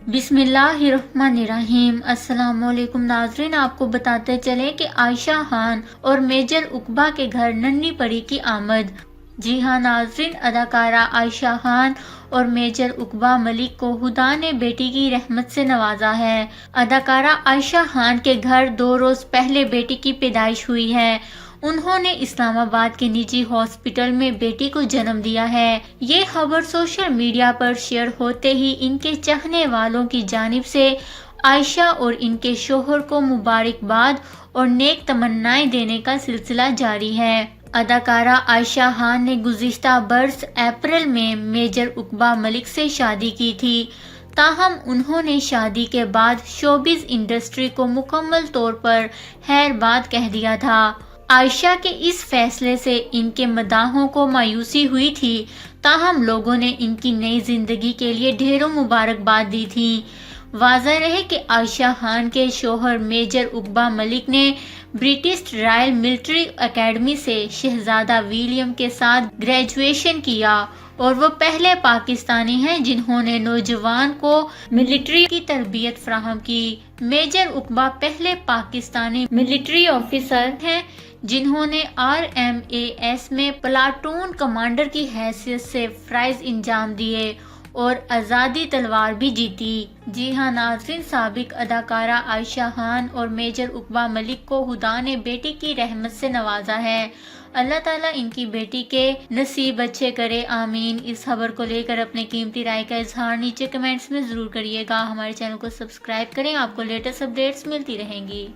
बिस्मिल्लाहिर्रहमानिर्रहीम। अस्सलाम वालेकुम नाज़रीन, आपको बताते चलें कि आयशा खान और मेजर उकबा के घर नन्ही परी की आमद। जी हाँ नाज़रीन, अदाकारा आयशा खान और मेजर उकबा मलिक को खुदा ने बेटी की रहमत से नवाजा है। अदाकारा आयशा खान के घर 2 रोज पहले बेटी की पैदाइश हुई है। उन्होंने इस्लामाबाद के निजी हॉस्पिटल में बेटी को जन्म दिया है। ये खबर सोशल मीडिया पर शेयर होते ही इनके चाहने वालों की जानिब से आयशा और इनके शोहर को मुबारकबाद और नेक तमन्नाएं देने का सिलसिला जारी है। अदाकारा आयशा खान ने गुज़िश्ता बरस अप्रैल में मेजर उकबा मलिक से शादी की थी। ताहम उन्होंने शादी के बाद शोबिज़ इंडस्ट्री को मुकम्मल तौर पर खैरबाद कह दिया था। आयशा के इस फैसले से इनके मदाहों को मायूसी हुई थी, ताहम लोगों ने इनकी नई जिंदगी के लिए ढेरों मुबारकबाद दी थी। वाज़ह रहे कि आयशा खान के शोहर मेजर उकबा मलिक ने ब्रिटिश रॉयल मिलिट्री एकेडमी से शहजादा विलियम के साथ ग्रेजुएशन किया और वो पहले पाकिस्तानी हैं जिन्होंने नौजवान को मिलिट्री की तरबियत फराहम की। मेजर उकबा पहले पाकिस्तानी मिलिट्री ऑफिसर हैं जिन्होंने RMAS में प्लाटून कमांडर की हैसियत से फ़राइज़ इंजाम दिए और आज़ादी तलवार भी जीती। जी हाँ नाज़रीन, साबिक अदाकारा आयशा खान और मेजर उकबा मलिक को खुदा ने बेटी की रहमत से नवाजा है। अल्लाह ताला इनकी बेटी के नसीब अच्छे करे, आमीन। इस खबर को लेकर अपने कीमती राय का इजहार नीचे कमेंट्स में ज़रूर करिएगा। हमारे चैनल को सब्सक्राइब करें, आपको लेटेस्ट अपडेट्स मिलती रहेंगी।